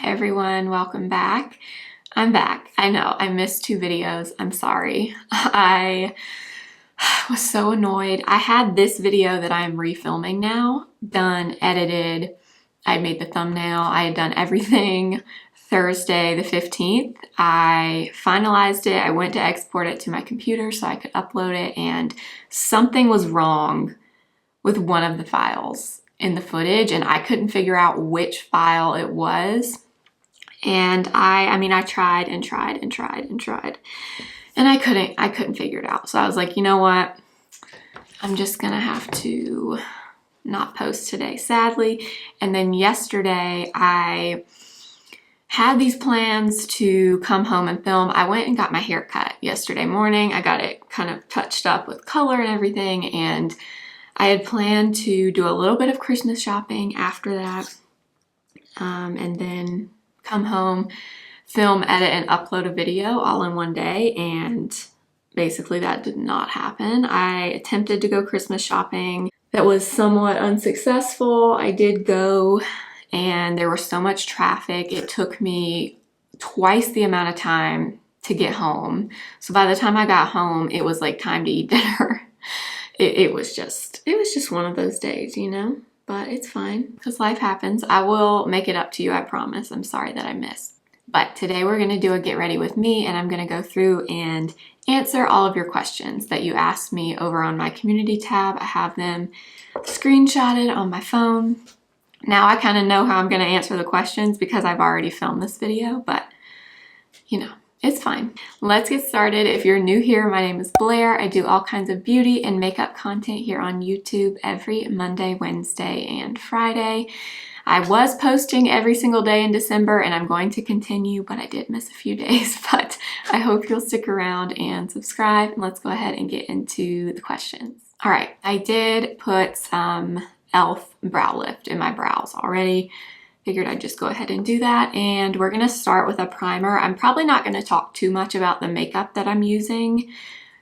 everyone, welcome back. I'm back. I know, I missed 2 videos. I'm sorry. I was so annoyed. I had this video that I'm refilming now, done, edited. I had made the thumbnail. I had done everything Thursday the 15th. I finalized it. I went to export it to my computer so I could upload it, and something was wrong with one of the files in the footage, and I couldn't figure out which file it was. And I mean, I tried and tried and tried and tried, and I couldn't figure it out. So I was like, you know what? I'm just gonna have to not post today, sadly. And then yesterday, I had these plans to come home and film. I went and got my hair cut yesterday morning. I got it kind of touched up with color and everything, and I had planned to do a little bit of Christmas shopping after that, and then come home, film, edit, and upload a video all in one day, and basically that did not happen. I attempted to go Christmas shopping. That was somewhat unsuccessful. I did go, and there was so much traffic. It took me twice the amount of time to get home. So by the time I got home, it was like time to eat dinner. It was just one of those days, you know, but it's fine because life happens. I will make it up to you, I promise. I'm sorry that I missed. But today we're going to do a get ready with me, and I'm going to go through and answer all of your questions that you asked me over on my community tab. I have them screenshotted on my phone. Now I kind of know how I'm going to answer the questions because I've already filmed this video, but you know, it's fine. Let's get started. If you're new here, my name is Blair. I do all kinds of beauty and makeup content here on YouTube every Monday, Wednesday, and Friday. I was posting every single day in December, and I'm going to continue, but I did miss a few days. But I hope you'll stick around and subscribe. And let's go ahead and get into the questions. All right, I did put some e.l.f. brow lift in my brows already. Figured I'd just go ahead and do that. And we're gonna start with a primer. I'm probably not gonna talk too much about the makeup that I'm using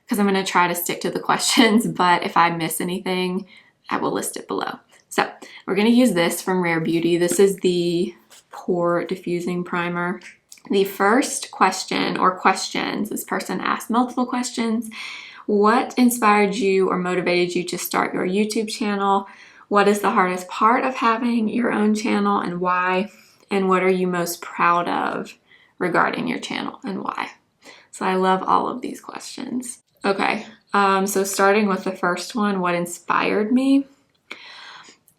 because I'm gonna try to stick to the questions, but if I miss anything, I will list it below. So we're gonna use this from Rare Beauty. This is the Pore Diffusing Primer. The first question, or questions, this person asked multiple questions. What inspired you or motivated you to start your YouTube channel? What is the hardest part of having your own channel and why? And what are you most proud of regarding your channel and why? So I love all of these questions. Okay, so starting with the first one, what inspired me?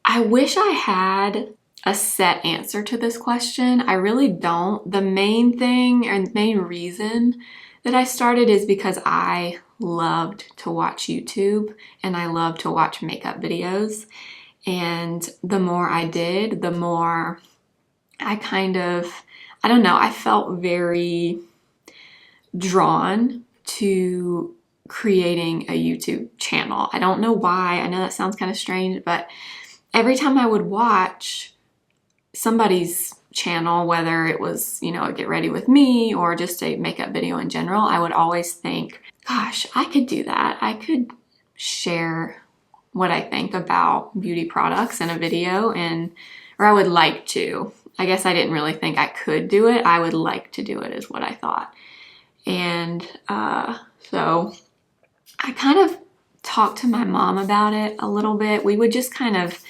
I wish I had a set answer to this question. I really don't. The main thing or the main reason that I started is because I loved to watch YouTube and I love to watch makeup videos. And the more I did, the more I I don't know, I felt very drawn to creating a YouTube channel. I don't know why. I know that sounds kind of strange, but every time I would watch somebody's channel, whether it was, you know, a get ready with me or just a makeup video in general, I would always think, gosh, I could do that. I could share what I think about beauty products in a video, or I would like to. I guess I didn't really think I could do it. I would like to do it is what I thought. And so I kind of talked to my mom about it a little bit. We would just kind of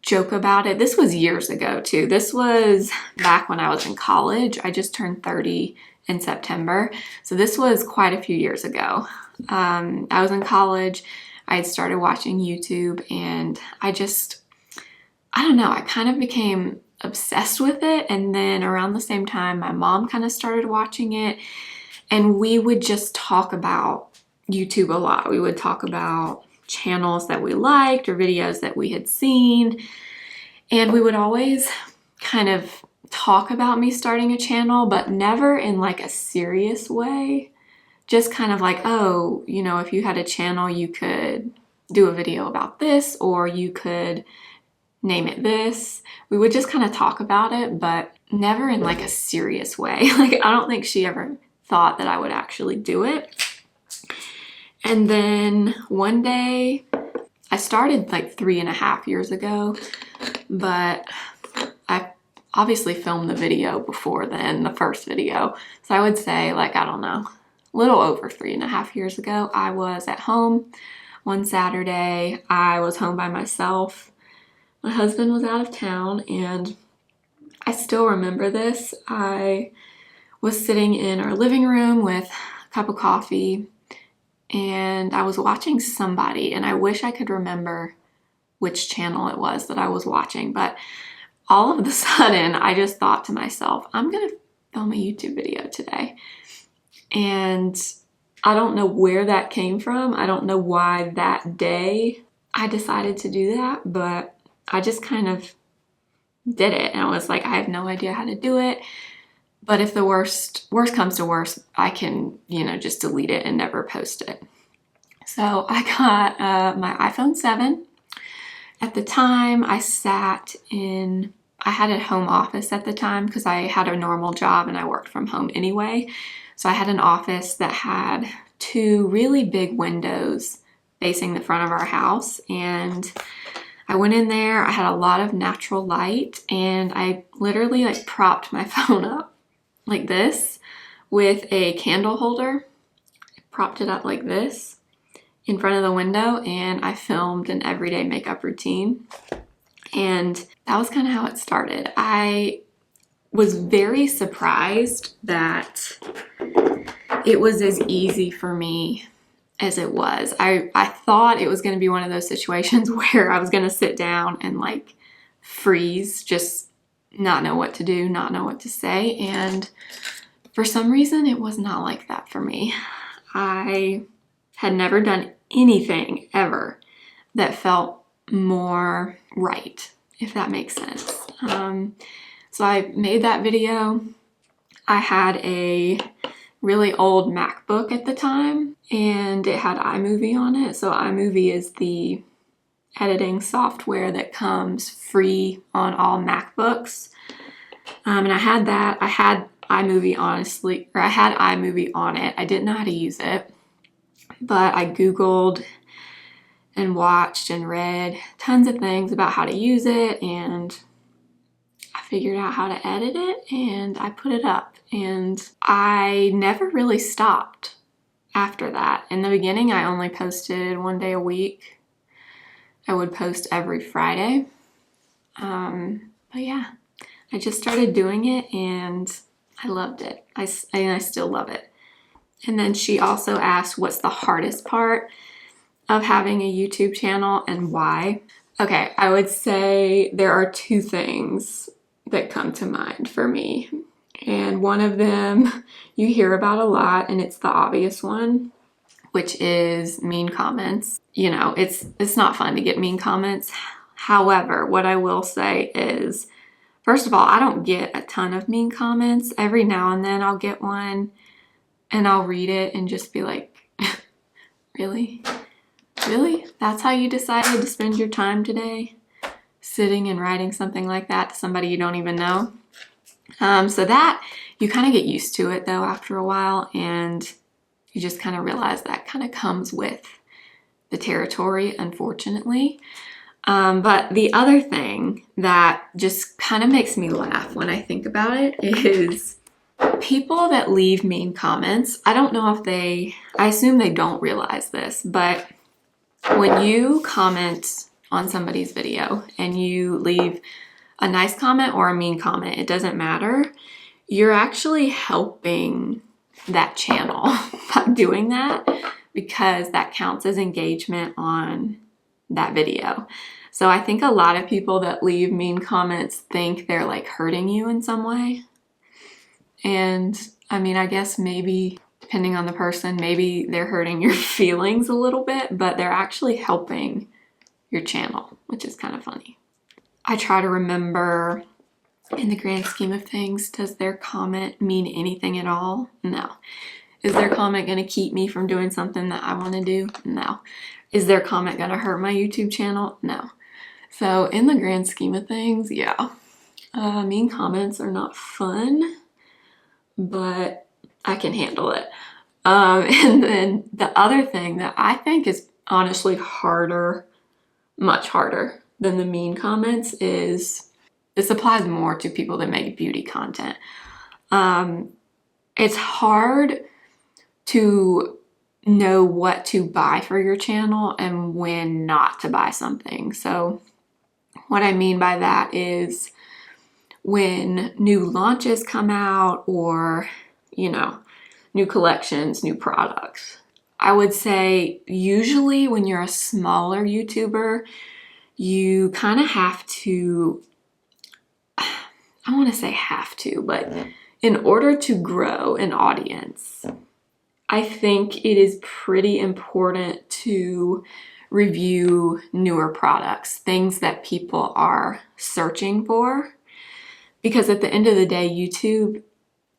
joke about it. This was years ago too. This was back when I was in college. I just turned 30 in September. So this was quite a few years ago. I was in college. I had started watching YouTube, and I don't know, I kind of became obsessed with it. And then around the same time, my mom kind of started watching it, and we would just talk about YouTube a lot. We would talk about channels that we liked or videos that we had seen, and we would always kind of talk about me starting a channel, but never in like a serious way. Just kind of like, oh, you know, if you had a channel, you could do a video about this, or you could name it this. We would just kind of talk about it, but never in like a serious way. Like, I don't think she ever thought that I would actually do it. And then one day, I started like 3.5 years ago, but I obviously filmed the video before then, the first video. So I would say, like, I don't know, a little over 3.5 years ago, I was at home one Saturday. I was home by myself. My husband was out of town, and I still remember this. I was sitting in our living room with a cup of coffee, and I was watching somebody, and I wish I could remember which channel it was that I was watching, but all of a sudden I just thought to myself, I'm gonna film a YouTube video today. And I don't know where that came from. I don't know why that day I decided to do that, but I just kind of did it. And I was like, I have no idea how to do it. But if the worst comes to worst, I can, you know, just delete it and never post it. So I got my iPhone 7. At the time, I had a home office at the time because I had a normal job and I worked from home anyway. So I had an office that had 2 really big windows facing the front of our house, and I went in there. I had a lot of natural light, and I literally like propped my phone up like this with a candle holder. I propped it up like this in front of the window, and I filmed an everyday makeup routine. And that was kind of how it started. I was very surprised that it was as easy for me as it was. I thought it was going to be one of those situations where I was going to sit down and like freeze, just not know what to do, not know what to say. And for some reason, it was not like that for me. I had never done anything ever that felt more right, if that makes sense. So I made that video. I had a really old MacBook at the time, and it had iMovie on it. So iMovie is the editing software that comes free on all MacBooks. And I had that. I had iMovie, honestly, or I had iMovie on it. I didn't know how to use it, but I Googled and watched and read tons of things about how to use it, and I figured out how to edit it, and I put it up, and I never really stopped after that. In the beginning, I only posted 1 day a week. I would post every Friday. But yeah, I just started doing it, and I loved it. I still love it. And then she also asked, what's the hardest part of having a YouTube channel and why? Okay, I would say there are 2 things that come to mind for me. And one of them you hear about a lot, and it's the obvious one, which is mean comments. You know, it's not fun to get mean comments. However, what I will say is, first of all, I don't get a ton of mean comments. Every now and then I'll get one, and I'll read it and just be like, really? Really? That's how you decided to spend your time today? Sitting and writing something like that to somebody you don't even know? So that, you kind of get used to it though after a while, and you just kind of realize that kind of comes with the territory, unfortunately. But the other thing that just kind of makes me laugh when I think about it is people that leave mean comments. I don't know if I assume they don't realize this, but when you comment on somebody's video and you leave a nice comment or a mean comment, it doesn't matter. You're actually helping that channel by doing that, because that counts as engagement on that video. So I think a lot of people that leave mean comments think they're like hurting you in some way. And I mean, I guess maybe depending on the person, maybe they're hurting your feelings a little bit, but they're actually helping your channel, which is kind of funny. I try to remember, in the grand scheme of things, does their comment mean anything at all? No. Is their comment going to keep me from doing something that I want to do? No. Is their comment going to hurt my YouTube channel? No. So in the grand scheme of things, yeah. Mean comments are not fun, but I can handle it. And then the other thing that I think is honestly harder, much harder than the mean comments, is this applies more to people that make beauty content. It's hard to know what to buy for your channel and when not to buy something. So what I mean by that is when new launches come out, or, you know, new collections, new products. I would say usually when you're a smaller YouTuber, you kind of have to, I want to say have to, but in order to grow an audience, I think it is pretty important to review newer products, things that people are searching for. Because at the end of the day, YouTube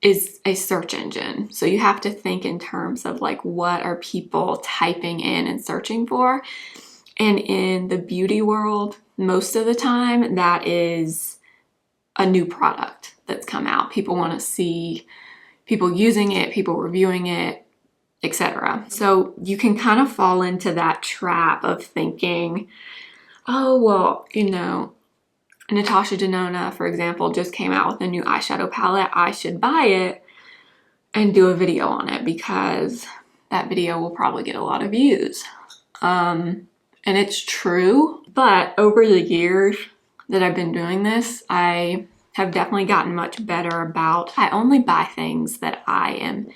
is a search engine. So you have to think in terms of like, what are people typing in and searching for? And in the beauty world, most of the time, that is a new product that's come out. People want to see people using it, people reviewing it, etc. So you can kind of fall into that trap of thinking, oh, well, you know, Natasha Denona, for example, just came out with a new eyeshadow palette. I should buy it and do a video on it because that video will probably get a lot of views. And it's true, but over the years that I've been doing this, I have definitely gotten much better about, I only buy things that I am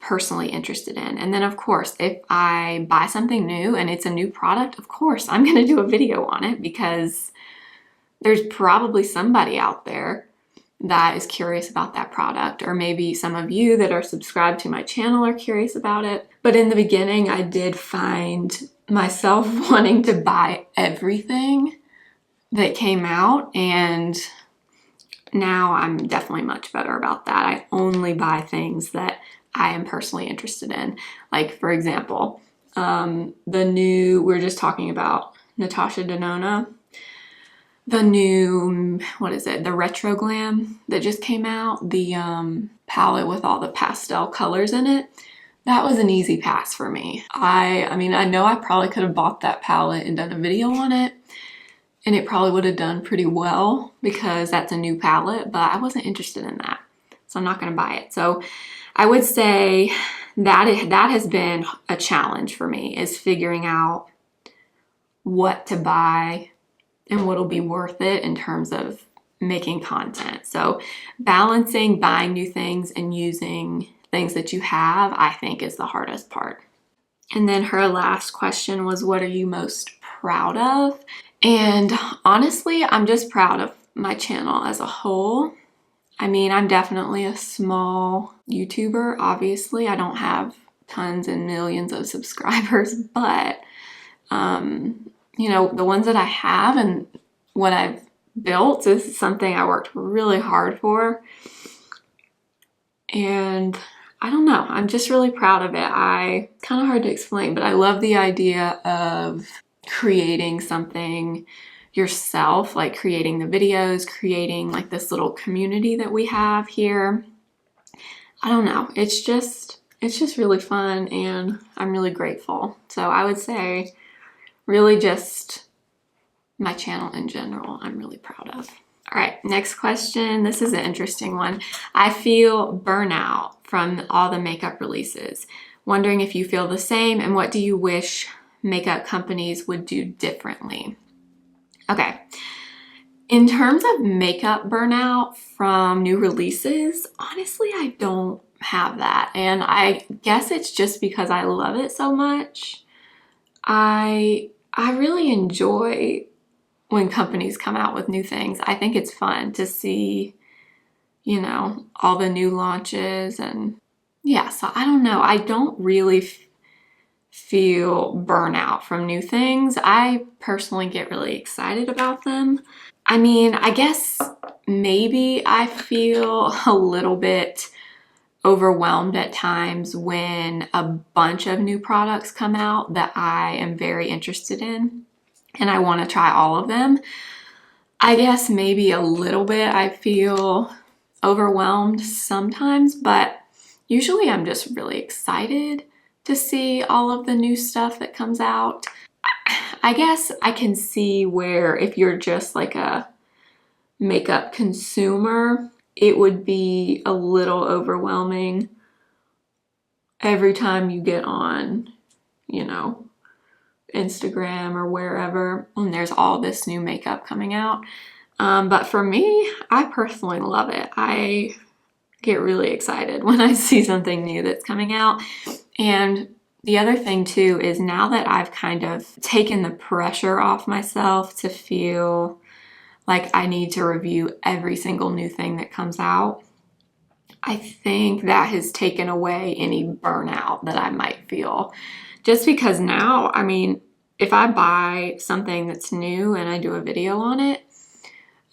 personally interested in. And then of course, if I buy something new and it's a new product, of course, I'm gonna do a video on it because there's probably somebody out there that is curious about that product, or maybe some of you that are subscribed to my channel are curious about it. But in the beginning, I did find myself wanting to buy everything that came out, and now I'm definitely much better about that. I only buy things that I am personally interested in. Like, for example, we were just talking about Natasha Denona. The new, what is it? The Retro Glam that just came out. The palette with all the pastel colors in it. That was an easy pass for me. I mean, I know I probably could have bought that palette and done a video on it, and it probably would have done pretty well because that's a new palette, but I wasn't interested in that. So I'm not going to buy it. So I would say that has been a challenge for me, is figuring out what to buy and what'll be worth it in terms of making content. So balancing buying new things and using things that you have, I think, is the hardest part. And then her last question was, what are you most proud of? And honestly, I'm just proud of my channel as a whole. I mean, I'm definitely a small YouTuber. Obviously, I don't have tons and millions of subscribers, but you know, the ones that I have and what I've built is something I worked really hard for. And I don't know, I'm just really proud of it. Kind of hard to explain, but I love the idea of creating something yourself, like creating the videos, creating like this little community that we have here. I don't know, it's just really fun, and I'm really grateful. So I would say really just my channel in general, I'm really proud of. All right, next question. This is an interesting one. I feel burnout from all the makeup releases. Wondering if you feel the same, and what do you wish makeup companies would do differently? Okay, in terms of makeup burnout from new releases, honestly, I don't have that. And I guess it's just because I love it so much. I really enjoy when companies come out with new things. I think it's fun to see, you know, all the new launches, and yeah, so I don't know. I don't really feel burnout from new things. I personally get really excited about them. I mean, I guess maybe I feel a little bit overwhelmed at times when a bunch of new products come out that I am very interested in and I want to try all of them. I guess maybe a little bit I feel overwhelmed sometimes, but usually I'm just really excited to see all of the new stuff that comes out. I guess I can see where if you're just like a makeup consumer, it would be a little overwhelming every time you get on, you know, Instagram or wherever, and there's all this new makeup coming out. But for me, I personally love it. I get really excited when I see something new that's coming out. And the other thing too is now that I've kind of taken the pressure off myself to feel like I need to review every single new thing that comes out, I think that has taken away any burnout that I might feel. Just because now, I mean, if I buy something that's new and I do a video on it,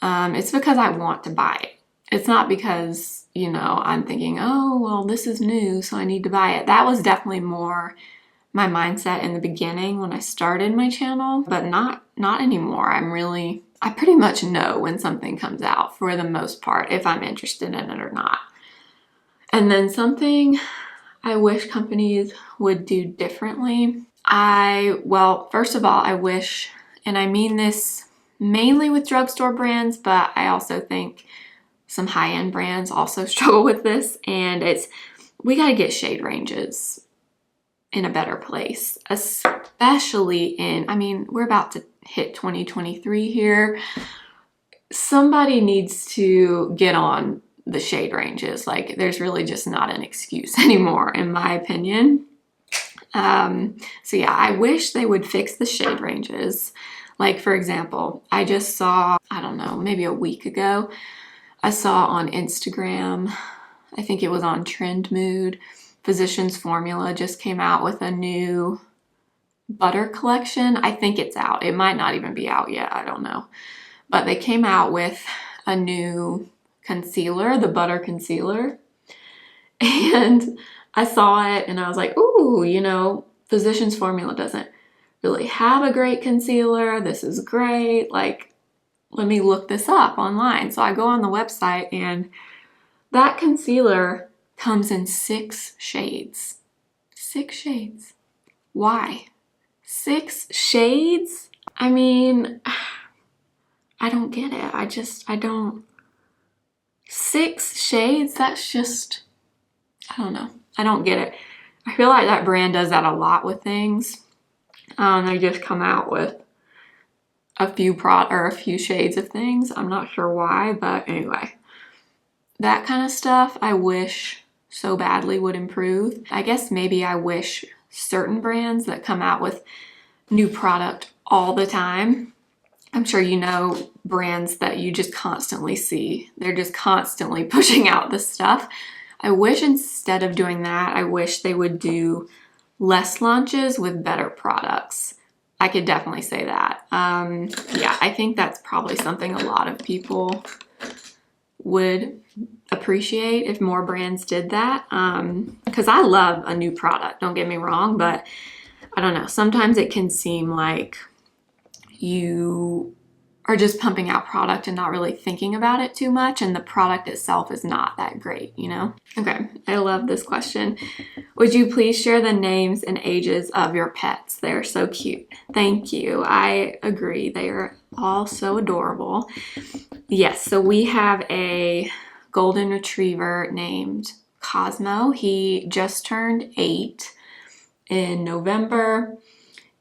it's because I want to buy it. It's not because, you know, I'm thinking, oh, well, this is new, so I need to buy it. That was definitely more my mindset in the beginning when I started my channel, but not anymore. I pretty much know when something comes out for the most part, if I'm interested in it or not. And then something I wish companies would do differently. Well, first of all, I wish, and I mean this mainly with drugstore brands, but I also think some high-end brands also struggle with this, and we got to get shade ranges in a better place, especially I mean, we're about to hit 2023 here. Somebody needs to get on the shade ranges. Like, there's really just not an excuse anymore, in my opinion. So yeah, I wish they would fix the shade ranges. Like, for example, I just saw, I don't know, maybe a week ago, I saw on Instagram, I think it was on Trend Mood, Physicians Formula just came out with a new butter collection. I think it's out. It might not even be out yet. I don't know. But they came out with a new concealer, the butter concealer. And I saw it and I was like, ooh, you know, Physicians Formula doesn't really have a great concealer. This is great. Like, let me look this up online. So I go on the website and that concealer comes in 6 shades. 6 shades. Why? 6 shades? I mean, I don't get it. I don't. 6 shades? That's just, I don't know. I don't get it. I feel like that brand does that a lot with things. They just come out with a few shades of things. I'm not sure why, but anyway. That kind of stuff I wish so badly would improve. I guess maybe I wish certain brands that come out with new product all the time. I'm sure you know brands that you just constantly see. They're just constantly pushing out this stuff. I wish instead of doing that, I wish they would do less launches with better products. I could definitely say that. Yeah, I think that's probably something a lot of people would appreciate if more brands did that. Because I love a new product, don't get me wrong, but I don't know. Sometimes it can seem like you are just pumping out product and not really thinking about it too much, and the product itself is not that great, you know? Okay, I love this question. Would you please share the names and ages of your pets? They're so cute. Thank you. I agree. They are all so adorable. Yes, so we have a golden retriever named Cosmo. He just turned 8 in November.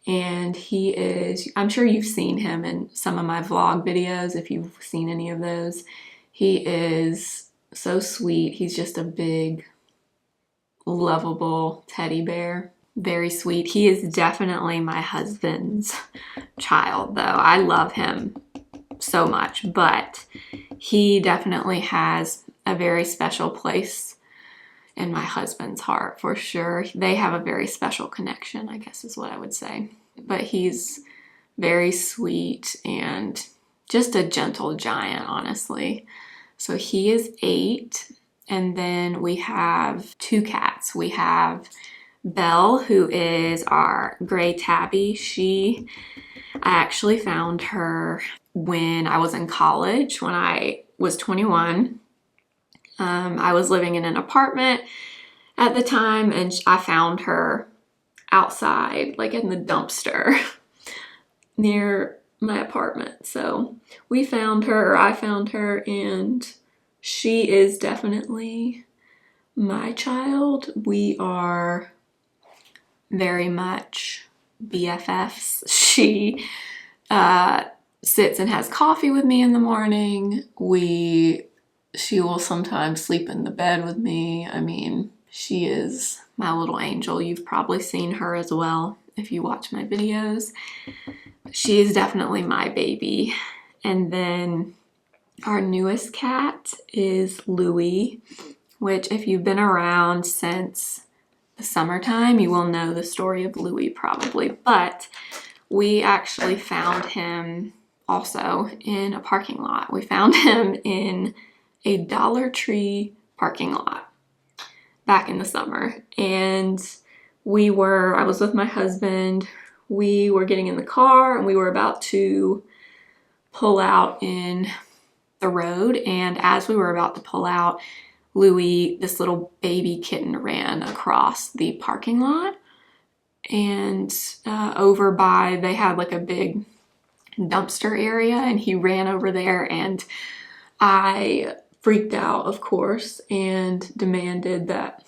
And he is, I'm sure you've seen him in some of my vlog videos, if you've seen any of those. He is so sweet. He's just a big, lovable teddy bear. Very sweet. He is definitely my husband's child, though. I love him so much, but he definitely has a very special place in my husband's heart, for sure. They have a very special connection, I guess is what I would say. But he's very sweet and just a gentle giant, honestly. So he is 8. And then we have 2 cats. We have Belle, who is our gray tabby. I actually found her when I was in college, when I was 21. I was living in an apartment at the time, and I found her outside, like in the dumpster near my apartment. So we found her, or I found her, and she is definitely my child. We are very much BFFs. She sits and has coffee with me in the morning. She will sometimes sleep in the bed with me. I mean, she is my little angel. You've probably seen her as well if you watch my videos. She is definitely my baby. And then our newest cat is Louie, which if you've been around since the summertime, you will know the story of Louie probably. But we actually found him also in a parking lot. We found him in a Dollar Tree parking lot back in the summer. And I was with my husband. We were getting in the car and we were about to pull out in the road. And as we were about to pull out, Louie, this little baby kitten, ran across the parking lot. And they had like a big dumpster area, and he ran over there, and I freaked out, of course, and demanded that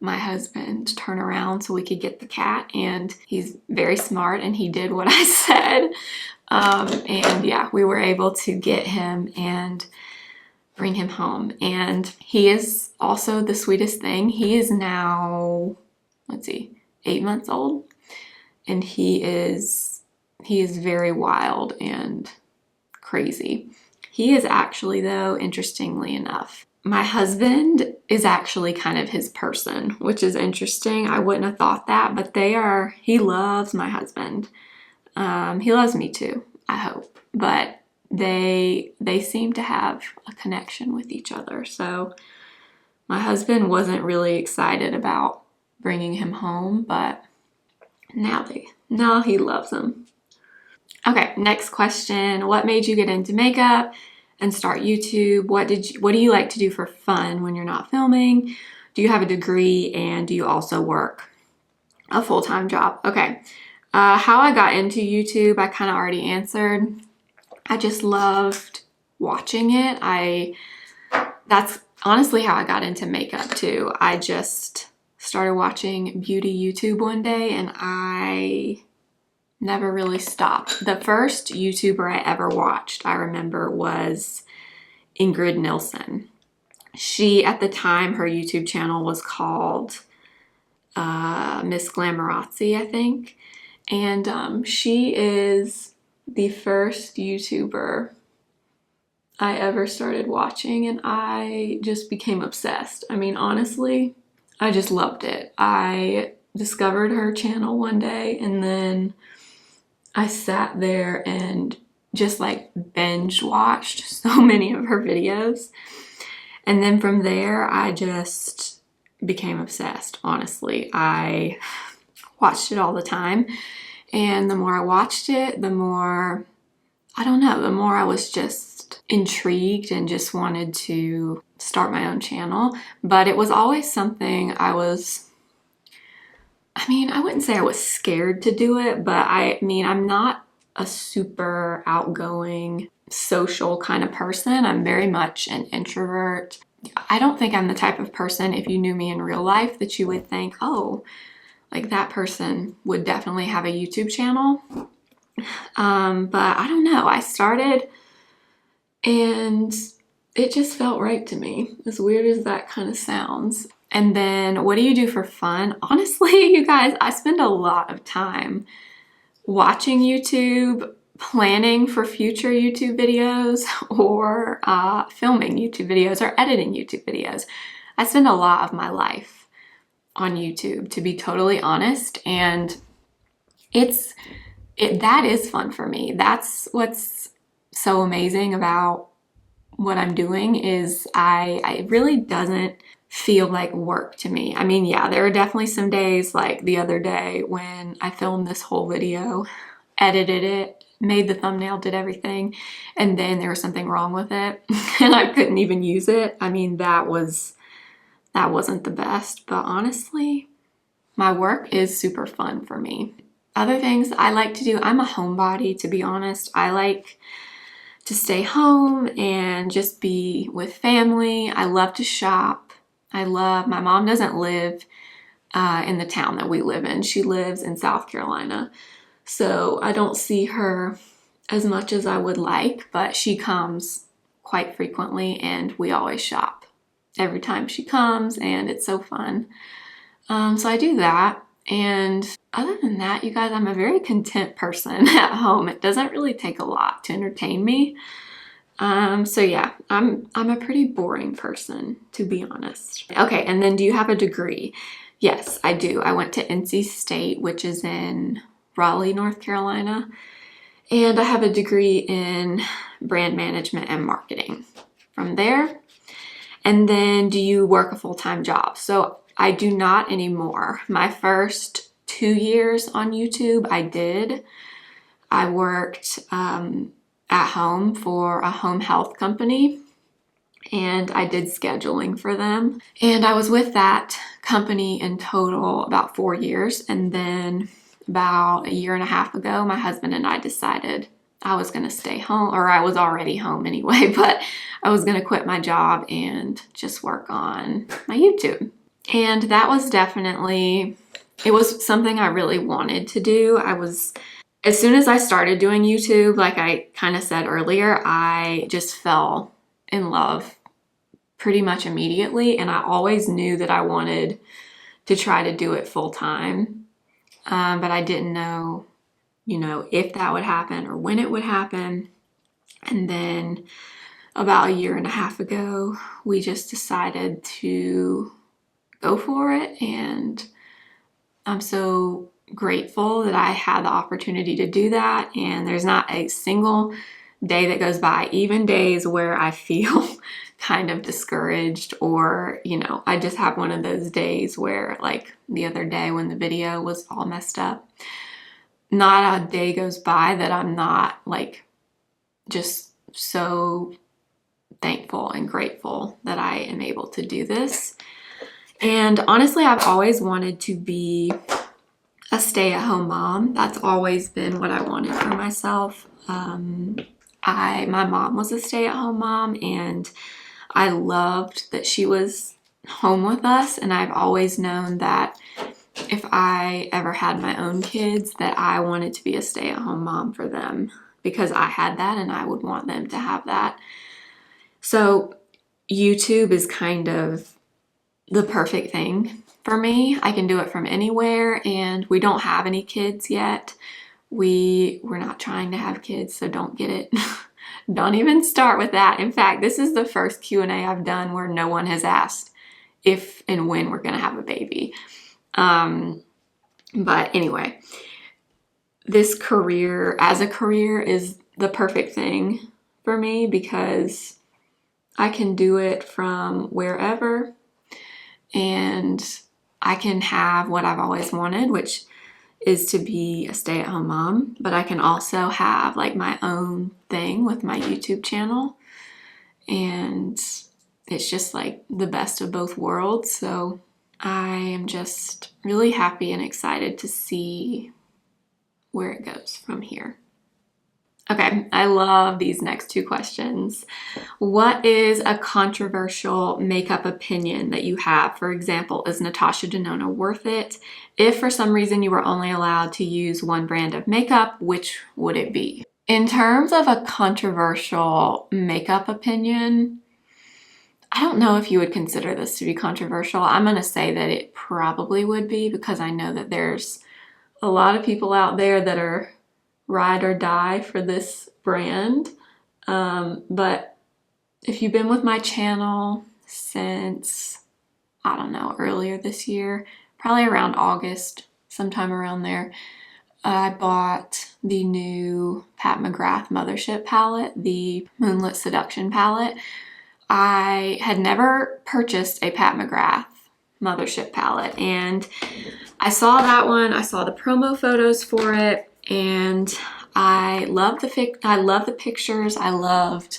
my husband turn around so we could get the cat. And he's very smart, and he did what I said. And yeah, we were able to get him and bring him home. And he is also the sweetest thing. He is now, 8 months old, and he is very wild and crazy. He is actually, though, interestingly enough, my husband is actually kind of his person, which is interesting. I wouldn't have thought that, but he loves my husband. He loves me too, I hope, but they seem to have a connection with each other. So my husband wasn't really excited about bringing him home, but now he loves him. Okay, next question. What made you get into makeup and start YouTube? What do you like to do for fun when you're not filming? Do you have a degree, and do you also work a full-time job? Okay, how I got into YouTube, I kind of already answered. I just loved watching it. That's honestly how I got into makeup too. I just started watching beauty YouTube one day, and I never really stopped. The first YouTuber I ever watched, I remember, was Ingrid Nilsson. She, at the time, her YouTube channel was called Miss Glamorazzi, I think. And she is the first YouTuber I ever started watching, and I just became obsessed. I mean, honestly, I just loved it. I discovered her channel one day, and then I sat there and just like binge watched so many of her videos. And then from there, I just became obsessed, honestly. I watched it all the time. And the more I watched it, the more I was just intrigued and just wanted to start my own channel. But it was always something I wouldn't say I was scared to do it, but I'm not a super outgoing, social kind of person. I'm very much an introvert. I don't think I'm the type of person, if you knew me in real life, that you would think, oh, like that person would definitely have a YouTube channel. But I don't know. I started and it just felt right to me, as weird as that kind of sounds. And then what do you do for fun? Honestly, you guys, I spend a lot of time watching YouTube, planning for future YouTube videos, or filming YouTube videos or editing YouTube videos. I spend a lot of my life on YouTube, to be totally honest, and that is fun for me. That's what's so amazing about what I'm doing, is it really doesn't feel like work to me. I mean, yeah, there are definitely some days, like the other day when I filmed this whole video, edited it, made the thumbnail, did everything, and then there was something wrong with it and I couldn't even use it. I mean, that wasn't the best, but honestly, my work is super fun for me. other things I like to do, I'm a homebody, to be honest. I like to stay home and just be with family. I love to shop. My mom doesn't live in the town that we live in. She lives in South Carolina. So I don't see her as much as I would like, but she comes quite frequently and we always shop every time she comes, and it's so fun. So I do that. And other than that, you guys, I'm a very content person at home. It doesn't really take a lot to entertain me. So yeah, I'm a pretty boring person, to be honest. Okay, and then do you have a degree? Yes, I do. I went to NC State, which is in Raleigh, North Carolina. And I have a degree in brand management and marketing from there. And then do you work a full-time job? So I do not anymore. My first 2 years on YouTube, I did. I worked at home for a home health company, and I did scheduling for them. And I was with that company in total about 4 years. And then about a year and a half ago, my husband and I decided I was going to stay home, or I was already home anyway, but I was going to quit my job and just work on my YouTube. And that was definitely, it was something I really wanted to do. As soon as I started doing YouTube, like I kind of said earlier, I just fell in love pretty much immediately. And I always knew that I wanted to try to do it full time. But I didn't know, if that would happen or when it would happen. And then about a year and a half ago, we just decided to go for it. And I'm so grateful that I had the opportunity to do that. And there's not a single day that goes by, even days where I feel kind of discouraged, or, I just have one of those days where, like the other day when the video was all messed up, not a day goes by that I'm not like just so thankful and grateful that I am able to do this. And honestly, I've always wanted to be a stay-at-home mom. That's always been what I wanted for myself. My mom was a stay-at-home mom, and I loved that she was home with us. And I've always known that if I ever had my own kids, that I wanted to be a stay-at-home mom for them, because I had that and I would want them to have that. So YouTube is kind of the perfect thing for me. I can do it from anywhere, and we don't have any kids yet. We're not trying to have kids, so don't get it. Don't even start with that. In fact, this is the first Q&A I've done where no one has asked if and when we're going to have a baby. But anyway, this career as a career is the perfect thing for me, because I can do it from wherever, and I can have what I've always wanted, which is to be a stay-at-home mom, but I can also have like my own thing with my YouTube channel, and it's just like the best of both worlds. So I am just really happy and excited to see where it goes from here. Okay, I love these next two questions. What is a controversial makeup opinion that you have? For example, is Natasha Denona worth it? If for some reason you were only allowed to use one brand of makeup, which would it be? In terms of a controversial makeup opinion, I don't know if you would consider this to be controversial. I'm going to say that it probably would be, because I know that there's a lot of people out there that are ride or die for this brand. But if you've been with my channel since, I don't know, earlier this year, probably around August, sometime around there, I bought the new Pat McGrath Mothership palette, the Moonlit Seduction palette. I had never purchased a Pat McGrath Mothership palette, and I saw that one. I saw the promo photos for it, and I loved the pictures. I loved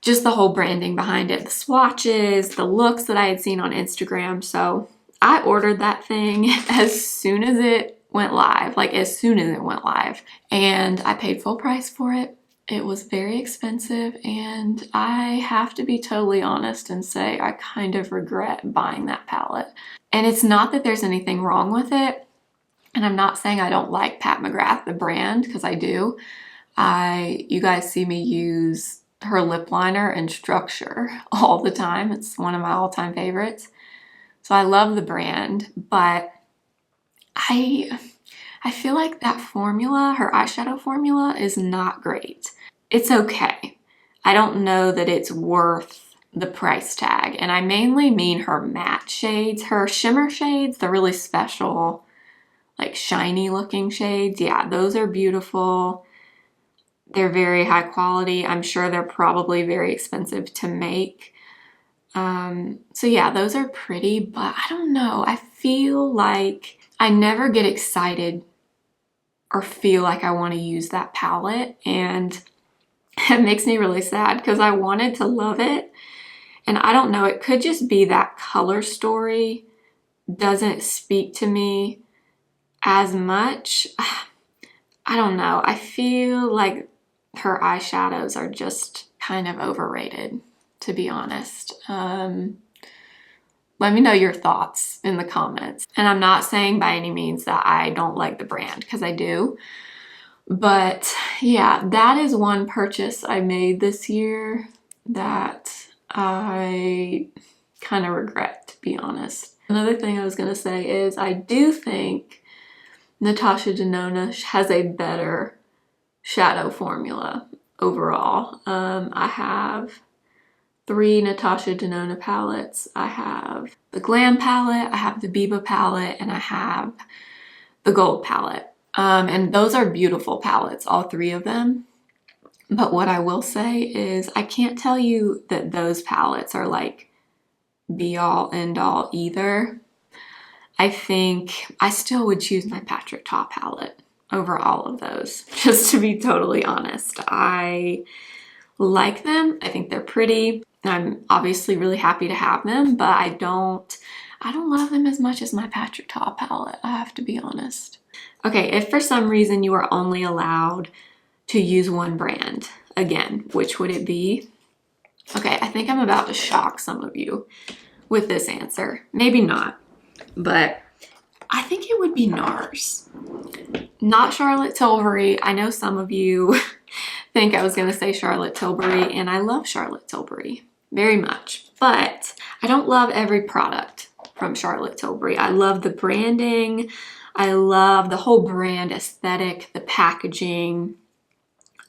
just the whole branding behind it, the swatches, the looks that I had seen on Instagram. So I ordered that thing as soon as it went live, like as soon as it went live. And I paid full price for it. It was very expensive, and I have to be totally honest and say I kind of regret buying that palette. And it's not that there's anything wrong with it, and I'm not saying I don't like Pat McGrath, the brand, because I do. You guys see me use her lip liner and Structure all the time. It's one of my all-time favorites. So I love the brand, but I feel like that formula, her eyeshadow formula, is not great. It's okay. I don't know that it's worth the price tag. And I mainly mean her matte shades. Her shimmer shades, the really special, like shiny looking shades. Yeah, those are beautiful. They're very high quality. I'm sure they're probably very expensive to make. So yeah, those are pretty, but I don't know. I feel like I never get excited or feel like I want to use that palette, and it makes me really sad because I wanted to love it. And I don't know, it could just be that color story doesn't speak to me as much. I don't know. I feel like her eyeshadows are just kind of overrated, to be honest. Let me know your thoughts in the comments. And I'm not saying by any means that I don't like the brand, because I do. But yeah, that is one purchase I made this year that I kind of regret, to be honest. Another thing I was going to say is I do think Natasha Denona has a better shadow formula overall. I have 3 Natasha Denona palettes. I have the Glam palette, I have the Biba palette, and I have the Gold palette. And those are beautiful palettes, all 3 of them. But what I will say is I can't tell you that those palettes are like be all end all either. I think I still would choose my Patrick Ta palette over all of those, just to be totally honest. I like them. I think they're pretty. I'm obviously really happy to have them, but I don't love them as much as my Patrick Ta palette, I have to be honest. Okay, if for some reason you are only allowed to use one brand, again, which would it be? Okay, I think I'm about to shock some of you with this answer. Maybe not, but I think it would be NARS. Not Charlotte Tilbury. I know some of you think I was going to say Charlotte Tilbury, and I love Charlotte Tilbury very much, but I don't love every product from Charlotte Tilbury. I love the branding. I love the whole brand aesthetic, the packaging.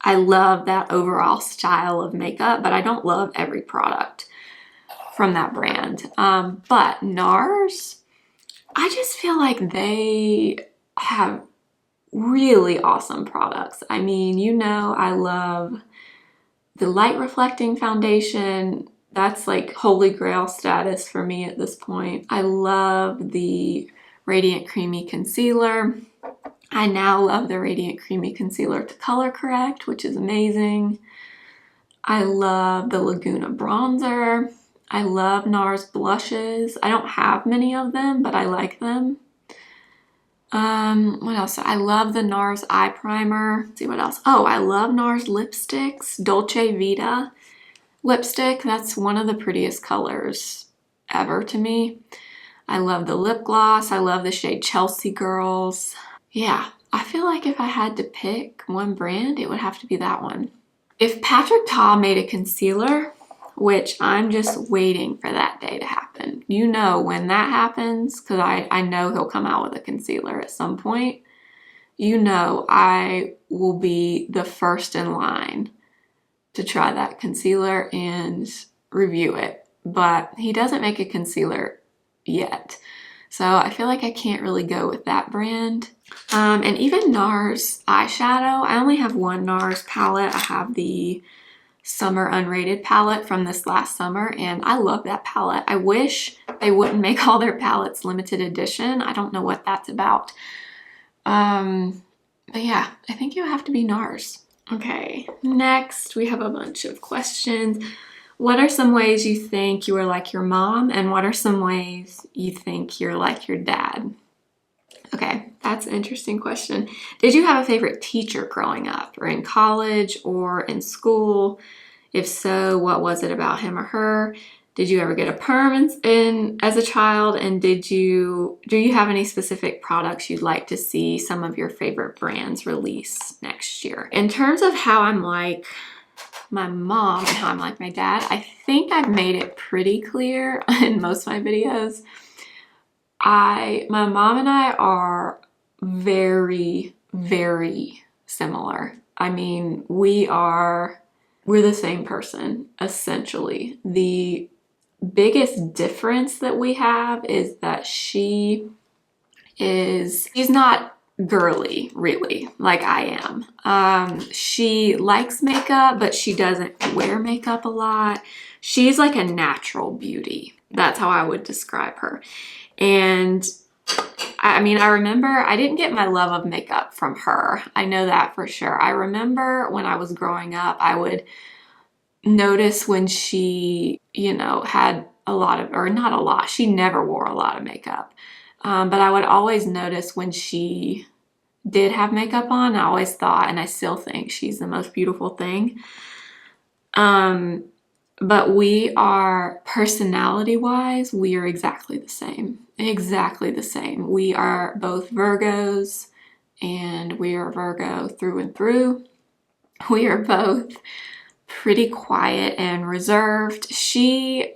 I love that overall style of makeup, but I don't love every product from that brand. But NARS, I just feel like they have really awesome products. I mean, you know, I love the light reflecting foundation. That's like holy grail status for me at this point. I love the Radiant Creamy Concealer. I now love the Radiant Creamy Concealer to color correct, which is amazing. I love the Laguna Bronzer. I love NARS blushes. I don't have many of them, but I like them. What else? I love the NARS eye primer. Let's see what else. Oh, I love NARS lipsticks. Dolce Vita lipstick. That's one of the prettiest colors ever to me. I love the lip gloss. I love the shade Chelsea Girls. Yeah, I feel like if I had to pick one brand, it would have to be that one. If Patrick Ta made a concealer, which I'm just waiting for that day to happen. You know when that happens, because I know he'll come out with a concealer at some point. You know I will be the first in line to try that concealer and review it. But he doesn't make a concealer yet. So I feel like I can't really go with that brand. And even NARS eyeshadow, I only have one NARS palette. I have the Summer Unrated palette from this last summer, and I love that palette. I wish they wouldn't make all their palettes limited edition. I don't know what that's about. But yeah, I think you have to be NARS. Okay, next we have a bunch of questions. What are some ways you think you are like your mom, and what are some ways you think you're like your dad? Okay, That's an interesting question. Did you have a favorite teacher growing up, or in college, or in school? If so, what was it about him or her? Did you ever get a perm as a child? And do you have any specific products you'd like to see some of your favorite brands release next year? In terms of how I'm like my mom and how I'm like my dad, I think I've made it pretty clear in most of my videos. My mom and I are very, very similar. I mean, we're the same person, essentially. The biggest difference that we have is that she's not girly, really, like I am. She likes makeup, but she doesn't wear makeup a lot. She's like a natural beauty. That's how I would describe her. And I mean, I remember I didn't get my love of makeup from her. I know that for sure. I remember when I was growing up, I would notice when she, you know, had a lot of, or not a lot, she never wore a lot of makeup. But I would always notice when she did have makeup on, I always thought, and I still think, she's the most beautiful thing. But we are, personality-wise, we are exactly the same. Exactly the same. We are both Virgos, and we are Virgo through and through. We are both pretty quiet and reserved. She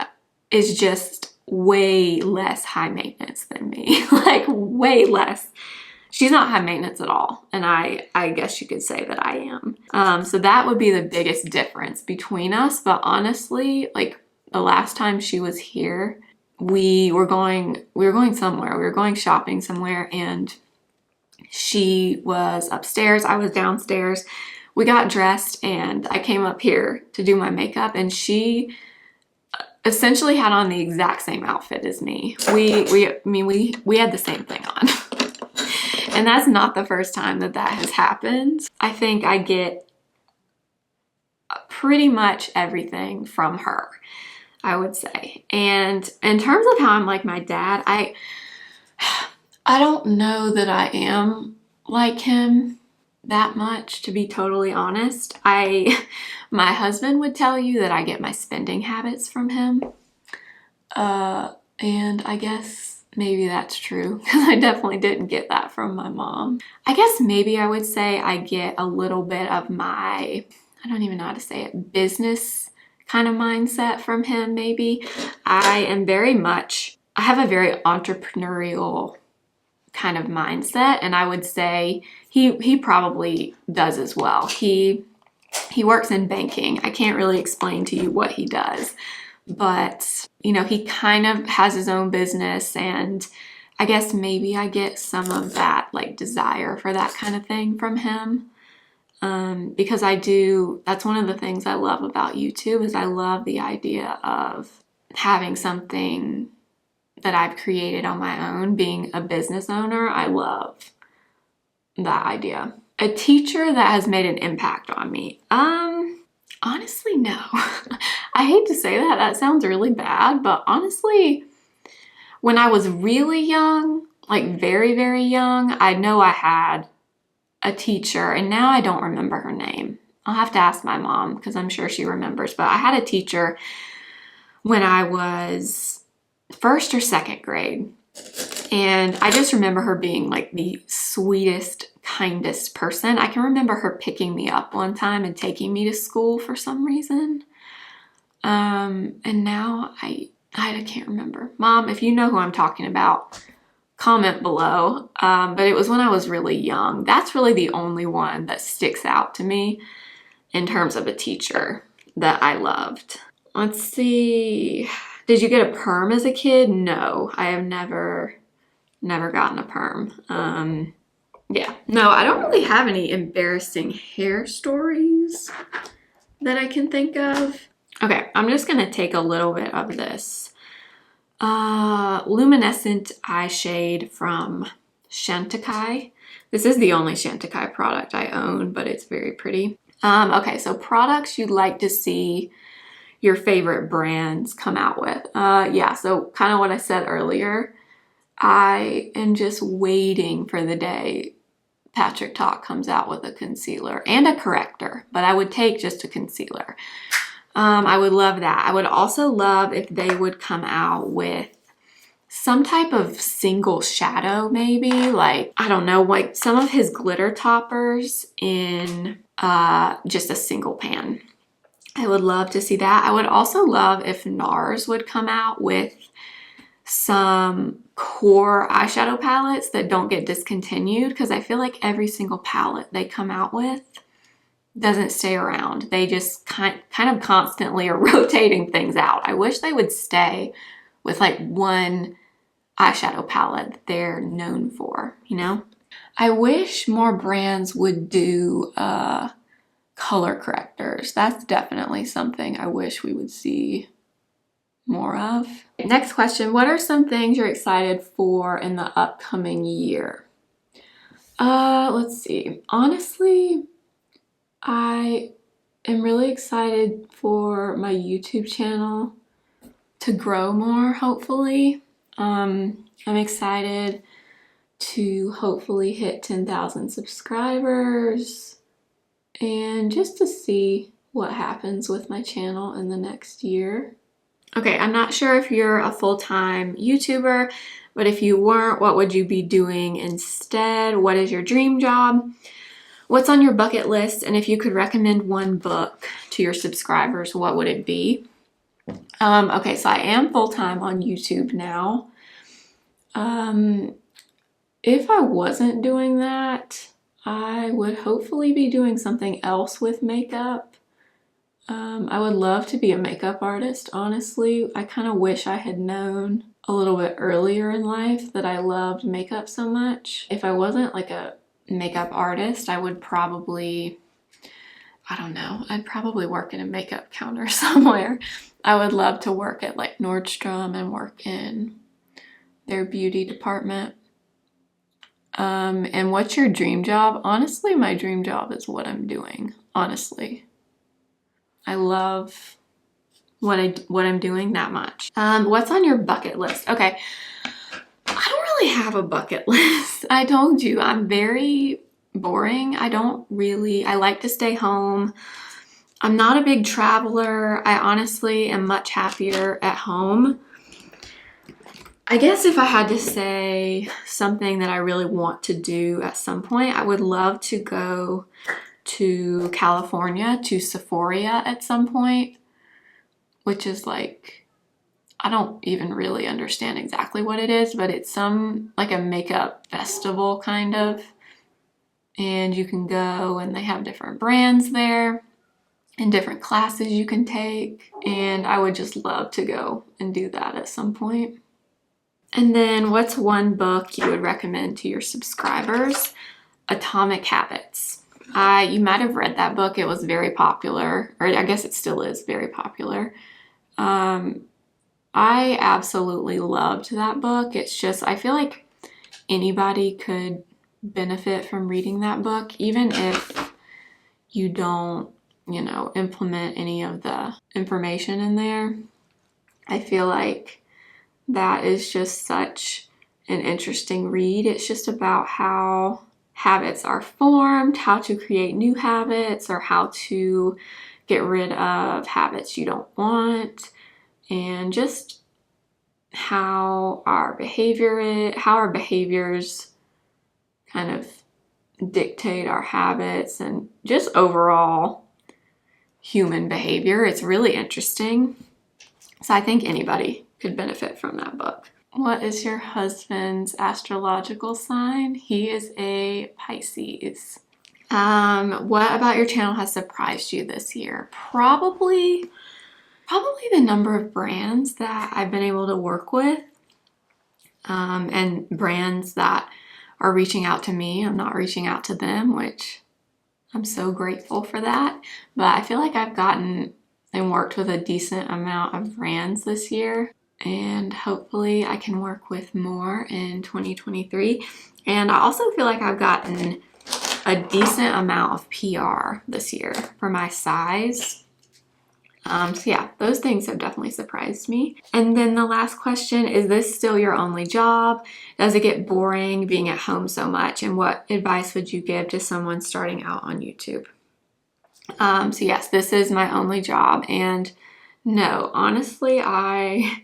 is just way less high maintenance than me. Like, way less. She's not high maintenance at all, and I guess you could say that I am. So that would be the biggest difference between us. But honestly, like the last time she was here, we were going somewhere. We were going shopping somewhere, and she was upstairs. I was downstairs. We got dressed, and I came up here to do my makeup, and she essentially had on the exact same outfit as me. We had the same thing on. And that's not the first time that has happened. I think I get pretty much everything from her, I would say. And in terms of how I'm like my dad, I don't know that I am like him that much, to be totally honest. My husband would tell you that I get my spending habits from him. And I guess maybe that's true, because I definitely didn't get that from my mom. I guess maybe I would say I get a little bit of my, I don't even know how to say it, business kind of mindset from him, maybe. I have a very entrepreneurial kind of mindset, and I would say he probably does as well. He works in banking. I can't really explain to you what he does, but you know, he kind of has his own business, and I guess maybe I get some of that like desire for that kind of thing from him. Because that's one of the things I love about YouTube, is I love the idea of having something that I've created on my own, being a business owner. I love that idea. A teacher that has made an impact on me. Honestly, no. I hate to say that. That sounds really bad, but honestly, when I was really young, like very, very young, I know I had a teacher, and now I don't remember her name. I'll have to ask my mom, because I'm sure she remembers, but I had a teacher when I was first or second grade, and I just remember her being like the sweetest, kindest person. I can remember her picking me up one time and taking me to school for some reason. And now I can't remember. Mom, if you know who I'm talking about, comment below. But it was when I was really young. That's really the only one that sticks out to me in terms of a teacher that I loved. Let's see. Did you get a perm as a kid? No, I have never gotten a perm. Yeah, no, I don't really have any embarrassing hair stories that I can think of. Okay, I'm just gonna take a little bit of this luminescent eye shade from Chantecaille. This is the only Chantecaille product I own, but it's very pretty. Okay, so products you'd like to see your favorite brands come out with. Yeah, so kind of what I said earlier. I am just waiting for the day Patrick Ta comes out with a concealer and a corrector, but I would take just a concealer. I would love that. I would also love if they would come out with some type of single shadow, maybe, like, I don't know, like some of his glitter toppers in just a single pan. I would love to see that. I would also love if NARS would come out with some core eyeshadow palettes that don't get discontinued, because I feel like every single palette they come out with doesn't stay around. They just kind of constantly are rotating things out. I wish they would stay with like one eyeshadow palette that they're known for, you know? I wish more brands would do color correctors. That's definitely something I wish we would see more of. Next question, what are some things you're excited for in the upcoming year? Let's see. Honestly, I am really excited for my YouTube channel to grow more, hopefully. I'm excited to hopefully hit 10,000 subscribers and just to see what happens with my channel in the next year. Okay, I'm not sure if you're a full-time YouTuber, but if you weren't, what would you be doing instead? What is your dream job? What's on your bucket list? And if you could recommend one book to your subscribers, what would it be? Okay, so I am full-time on YouTube now. If I wasn't doing that, I would hopefully be doing something else with makeup. I would love to be a makeup artist, honestly. I kind of wish I had known a little bit earlier in life that I loved makeup so much. If I wasn't like a makeup artist, I would probably, I don't know, I'd probably work in a makeup counter somewhere. I would love to work at like Nordstrom and work in their beauty department. And what's your dream job? Honestly, my dream job is what I'm doing, honestly. I love what I'm doing that much. What's on your bucket list? Okay, I don't really have a bucket list. I told you, I'm very boring. I like to stay home. I'm not a big traveler. I honestly am much happier at home. I guess if I had to say something that I really want to do at some point, I would love to go to California, to Sephora at some point, which is like, I don't even really understand exactly what it is, but it's like a makeup festival kind of, and you can go and they have different brands there and different classes you can take, and I would just love to go and do that at some point. And then what's one book you would recommend to your subscribers? Atomic Habits. You might have read that book. It was very popular, or I guess it still is very popular. I absolutely loved that book. It's just, I feel like anybody could benefit from reading that book, even if you don't, implement any of the information in there. I feel like that is just such an interesting read. It's just about how habits are formed, how to create new habits, or how to get rid of habits you don't want, and just how our behaviors kind of dictate our habits and just overall human behavior. It's really interesting. So I think anybody could benefit from that book. What is your husband's astrological sign? He is a Pisces. What about your channel has surprised you this year? Probably the number of brands that I've been able to work with, and brands that are reaching out to me. I'm not reaching out to them, which I'm so grateful for that. But I feel like I've gotten and worked with a decent amount of brands this year, and hopefully I can work with more in 2023. And I also feel like I've gotten a decent amount of PR this year for my size. So yeah, those things have definitely surprised me. And then the last question, is this still your only job? Does it get boring being at home so much? And what advice would you give to someone starting out on YouTube? So yes, this is my only job, and no, honestly, I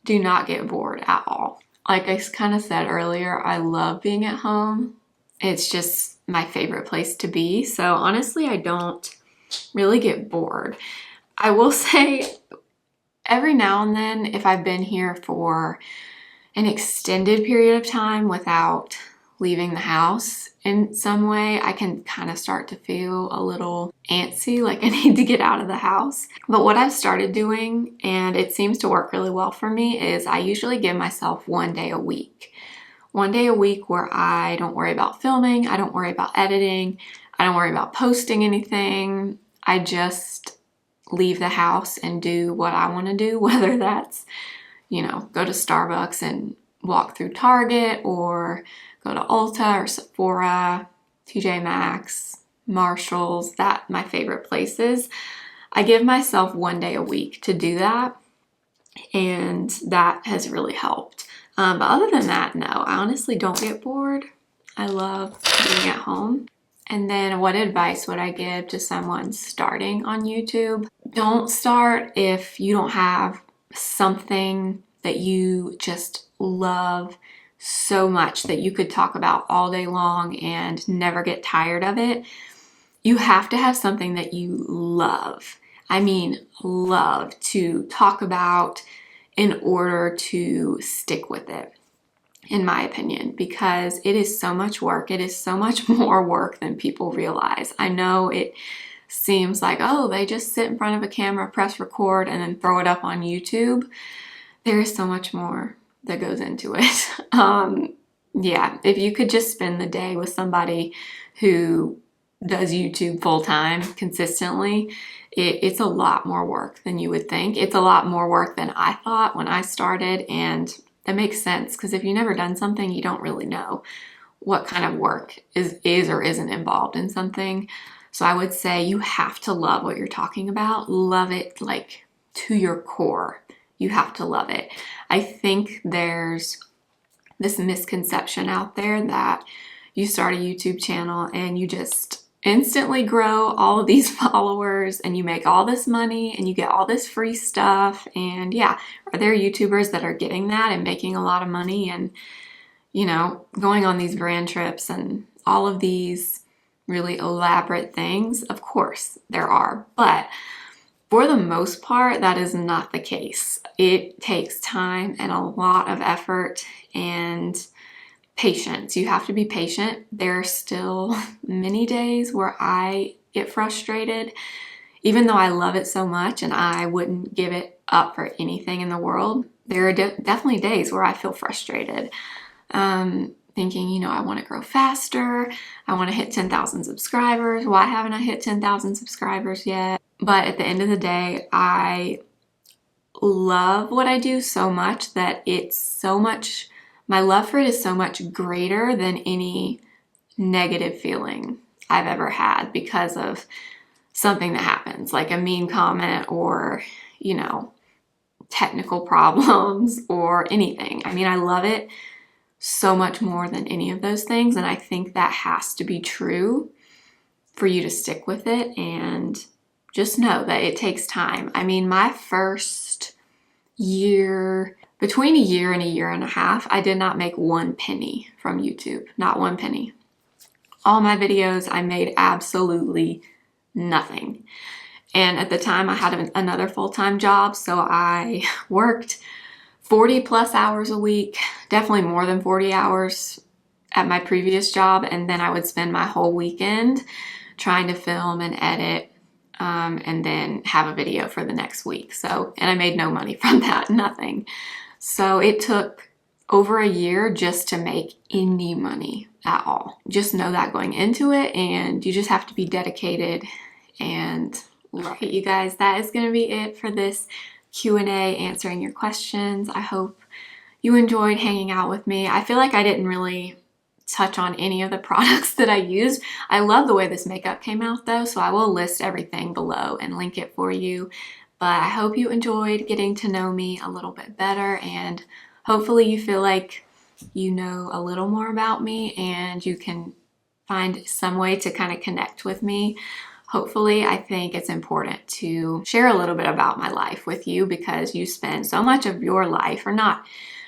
do not get bored at all. Like I kind of said earlier, I love being at home. It's just my favorite place to be. So honestly, I don't really get bored. I will say every now and then, if I've been here for an extended period of time without leaving the house in some way, I can kind of start to feel a little antsy, like I need to get out of the house. But what I've started doing, and it seems to work really well for me, is I usually give myself 1 day a week. 1 day a week where I don't worry about filming, I don't worry about editing, I don't worry about posting anything. I just leave the house and do what I want to do, whether that's, you know, go to Starbucks and walk through Target, or go to Ulta or Sephora, TJ Maxx, Marshalls, that my favorite places. I give myself 1 day a week to do that, and that has really helped. But other than that, no, I honestly don't get bored. I love being at home. And then what advice would I give to someone starting on YouTube? Don't start if you don't have something that you just love so much that you could talk about all day long and never get tired of it. You have to have something that you love. I mean, love to talk about in order to stick with it, in my opinion, because it is so much work. It is so much more work than people realize. I know it seems like, oh, they just sit in front of a camera, press record, and then throw it up on YouTube. There is so much more that goes into it. Yeah, if you could just spend the day with somebody who does YouTube full time consistently, it's a lot more work than you would think. It's a lot more work than I thought when I started, and that makes sense because if you've never done something, you don't really know what kind of work is or isn't involved in something. So I would say you have to love what you're talking about. Love it like to your core. You have to love it. I think there's this misconception out there that you start a YouTube channel and you just instantly grow all of these followers and you make all this money and you get all this free stuff. And yeah, are there YouTubers that are getting that and making a lot of money and, you know, going on these brand trips and all of these really elaborate things? Of course there are, but for the most part, that is not the case. It takes time and a lot of effort and patience. You have to be patient. There are still many days where I get frustrated, even though I love it so much and I wouldn't give it up for anything in the world. There are definitely days where I feel frustrated, thinking, you know, I want to grow faster. I want to hit 10,000 subscribers. Why haven't I hit 10,000 subscribers yet? But at the end of the day, I love what I do so much that it's so much, my love for it is so much greater than any negative feeling I've ever had because of something that happens, like a mean comment or, you know, technical problems or anything. I mean, I love it so much more than any of those things, and I think that has to be true for you to stick with it, and just know that it takes time. I mean, my first year, between a year and a year and a half, I did not make 1 penny from YouTube, not 1 penny. All my videos, I made absolutely nothing. And at the time I had another full-time job, so I worked 40 plus hours a week, definitely more than 40 hours at my previous job, and then I would spend my whole weekend trying to film and edit, and then have a video for the next week. So, and I made no money from that, nothing. So it took over a year just to make any money at all. Just know that going into it, and you just have to be dedicated and love it. You guys, that is going to be it for this Q&A answering your questions. I hope you enjoyed hanging out with me. I feel like I didn't really touch on any of the products that I used. I love the way this makeup came out though, so I will list everything below and link it for you. But I hope you enjoyed getting to know me a little bit better, and hopefully you feel like you know a little more about me and you can find some way to kind of connect with me. Hopefully, I think it's important to share a little bit about my life with you because you spend so much of your life, or not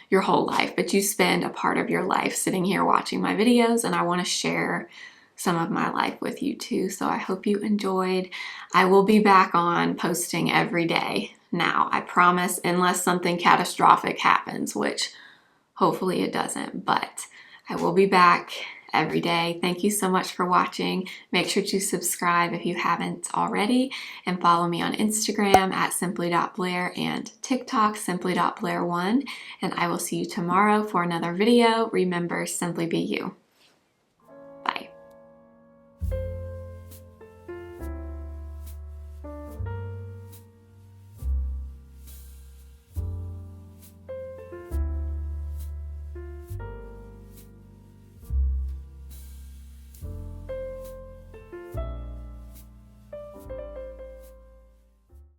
your whole life, but you spend a part of your life sitting here watching my videos, and I want to share some of my life with you too. So I hope you enjoyed. I will be back on posting every day now, I promise, unless something catastrophic happens, which hopefully it doesn't, but I will be back every day. Thank you so much for watching. Make sure to subscribe if you haven't already, and follow me on Instagram at simply.blair and TikTok simply.blair1. And I will see you tomorrow for another video. Remember, simply be you.